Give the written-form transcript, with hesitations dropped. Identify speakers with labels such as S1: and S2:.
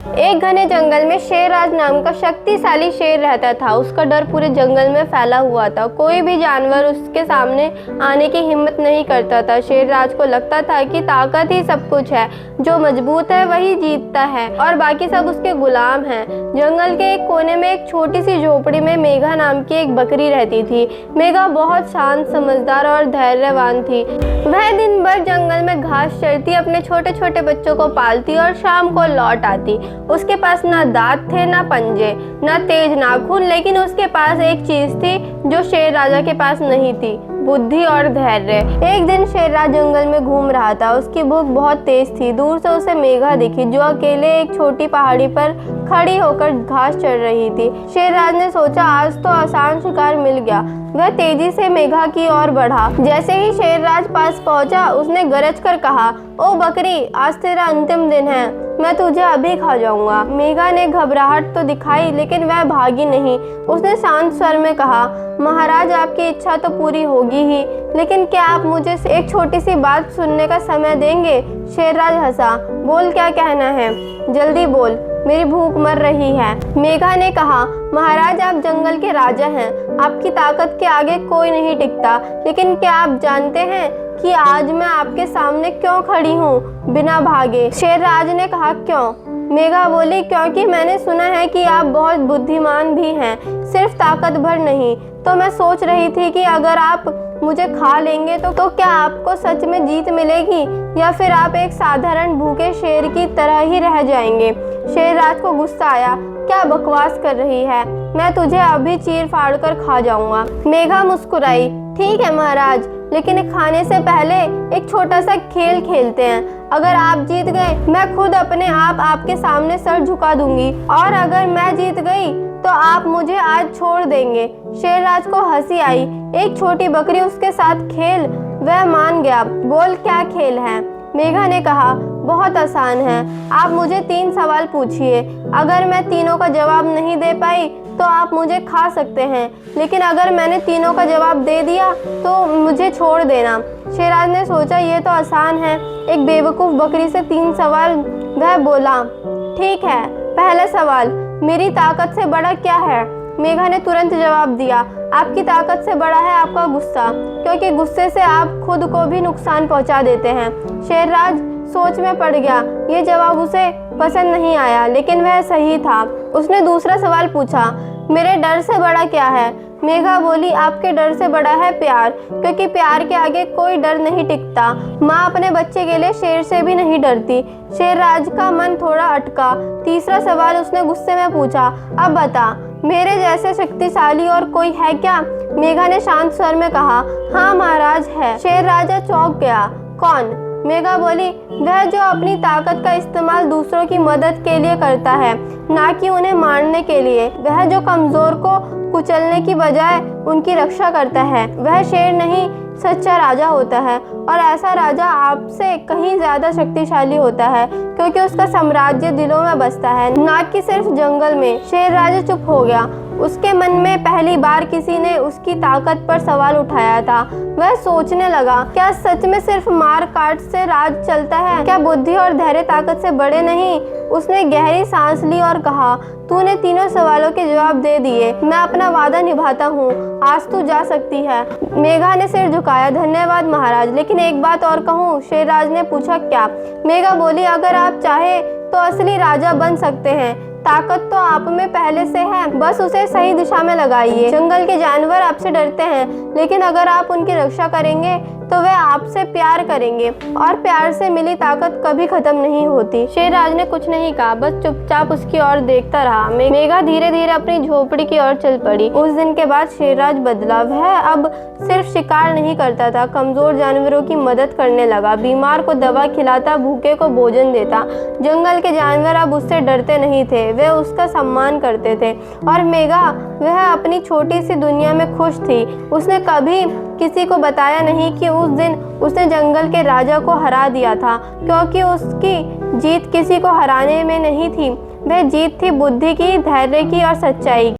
S1: एक घने जंगल में शेरराज नाम का शक्तिशाली शेर रहता था। उसका डर पूरे जंगल में फैला हुआ था। कोई भी जानवर उसके सामने आने की हिम्मत नहीं करता था। शेरराज को लगता था कि ताकत ही सब कुछ है, जो मजबूत है वही जीतता है और बाकी सब उसके गुलाम हैं। जंगल के एक कोने में एक छोटी सी झोपड़ी में मेघा नाम की एक बकरी रहती थी। मेघा बहुत शांत, समझदार और धैर्यवान थी। वह दिन भर जंगल में घास चरती, अपने छोटे छोटे बच्चों को पालती और शाम को लौट आती। उसके पास ना दांत थे, ना पंजे, ना तेज नाखून, लेकिन उसके पास एक चीज थी जो शेर राजा के पास नहीं थी, बुद्धि और धैर्य। एक दिन शेरराज जंगल में घूम रहा था। उसकी भूख बहुत तेज थी। दूर से उसे मेघा दिखी, जो अकेले एक छोटी पहाड़ी पर खड़ी होकर घास चर रही थी। शेरराज ने सोचा, आज तो आसान शिकार मिल गया। वह तेजी से मेघा की ओर बढ़ा। जैसे ही शेरराज पास पहुंचा, उसने गरज कर कहा, ओ बकरी, आज तेरा अंतिम दिन है, मैं तुझे अभी खा जाऊंगा। मेघा ने घबराहट तो दिखाई, लेकिन वह भागी नहीं। उसने शांत स्वर में कहा, महाराज, आपकी इच्छा तो पूरी होगी ही, लेकिन क्या आप मुझे एक छोटी सी बात सुनने का समय देंगे? शेरराज हंसा। बोल, क्या कहना है? जल्दी बोल, मेरी भूख मर रही है। मेघा ने कहा, महाराज, आप जंगल के राजा हैं, आपकी ताकत के आगे कोई नहीं टिकता, लेकिन क्या आप जानते हैं कि आज मैं आपके सामने क्यों खड़ी हूँ, बिना भागे? शेरराज ने कहा, क्यों? मेघा बोली, क्योंकि मैंने सुना है कि आप बहुत बुद्धिमान भी हैं, सिर्फ ताकत भर नहीं। तो मैं सोच रही थी कि अगर आप मुझे खा लेंगे तो क्या आपको सच में जीत मिलेगी, या फिर आप एक साधारण भूखे शेर की तरह ही रह जाएंगे? शेरराज को गुस्सा आया। क्या बकवास कर रही है, मैं तुझे अभी चीर फाड़ कर खा जाऊंगा। मेघा मुस्कुराई। ठीक है महाराज, लेकिन खाने से पहले एक छोटा सा खेल खेलते हैं। अगर आप जीत गए, मैं खुद अपने आप आपके सामने सर झुका दूंगी, और अगर मैं जीत गई तो आप मुझे आज छोड़ देंगे। शेरराज को हंसी आई। एक छोटी बकरी उसके साथ खेल, वह मान गया। बोल, क्या खेल है? मेघा ने कहा, बहुत आसान है, आप मुझे 3 सवाल पूछिए। अगर मैं तीनों का जवाब नहीं दे पाई तो आप मुझे खा सकते हैं, लेकिन अगर मैंने तीनों का जवाब दे दिया तो मुझे छोड़ देना। शेरराज ने सोचा, ये तो आसान है, एक बेवकूफ़ बकरी से 3 सवाल। वह बोला, ठीक है, पहला सवाल, मेरी ताकत से बड़ा क्या है? मेघा ने तुरंत जवाब दिया, आपकी ताकत से बड़ा है आपका गुस्सा, क्योंकि गुस्से से आप खुद को भी नुकसान पहुंचा देते हैं। शेरराज सोच में पड़ गया। ये जवाब उसे पसंद नहीं आया, लेकिन वह सही था। उसने दूसरा सवाल पूछा, मेरे डर से बड़ा क्या है? मेघा बोली, आपके डर से बड़ा है प्यार, क्योंकि प्यार के आगे कोई डर नहीं टिकता। माँ अपने बच्चे के लिए शेर से भी नहीं डरती। शेरराज का मन थोड़ा अटका। तीसरा सवाल उसने गुस्से में पूछा, अब बता, मेरे जैसे शक्तिशाली और कोई है क्या? मेघा ने शांत स्वर में कहा, हाँ महाराज है। शेरराजा चौंक गया। कौन? मेघा बोली, वह जो अपनी ताकत का इस्तेमाल दूसरों की मदद के लिए करता है, ना कि उन्हें मारने के लिए। वह जो कमजोर को कुचलने की बजाय उनकी रक्षा करता है। वह शेर नहीं, सच्चा राजा होता है, और ऐसा राजा आपसे कहीं ज्यादा शक्तिशाली होता है, क्योंकि उसका साम्राज्य दिलों में बसता है, ना कि सिर्फ जंगल में। शेरराजा चुप हो गया। उसके मन में पहली बार किसी ने उसकी ताकत पर सवाल उठाया था। वह सोचने लगा, क्या सच में सिर्फ मार काट से राज चलता है? क्या बुद्धि और धैर्य ताकत से बड़े नहीं? उसने गहरी सांस ली और कहा, तूने तीनों सवालों के जवाब दे दिए, मैं अपना वादा निभाता हूँ, आज तू जा सकती है। मेघा ने सिर झुकाया। धन्यवाद महाराज, लेकिन एक बात और कहूँ? शेरराज ने पूछा। क्या? मेघा बोली, अगर आप चाहे तो असली राजा बन सकते हैं। ताकत तो आप में पहले से है, बस उसे सही दिशा में लगाइए। जंगल के जानवर आपसे डरते हैं, लेकिन अगर आप उनकी रक्षा करेंगे तो वे आपसे प्यार करेंगे, और प्यार से मिली ताकत कभी खत्म नहीं होती। शेरराज ने कुछ नहीं कहा, बस चुपचाप उसकी ओर देखता रहा। मेघा धीरे धीरे अपनी झोपड़ी की ओर चल पड़ी। उस दिन के बाद शेरराज बदला। वह अब सिर्फ शिकार नहीं करता था, कमजोर जानवरों की मदद करने लगा, बीमार को दवा खिलाता, भूखे को भोजन देता। जंगल के जानवर अब उससे डरते नहीं थे, वे उसका सम्मान करते थे। और मेघा, वह अपनी छोटी सी दुनिया में खुश थी। उसने कभी किसी को बताया नहीं कि उस दिन उसने जंगल के राजा को हरा दिया था, क्योंकि उसकी जीत किसी को हराने में नहीं थी, वह जीत थी बुद्धि की, धैर्य की और सच्चाई की।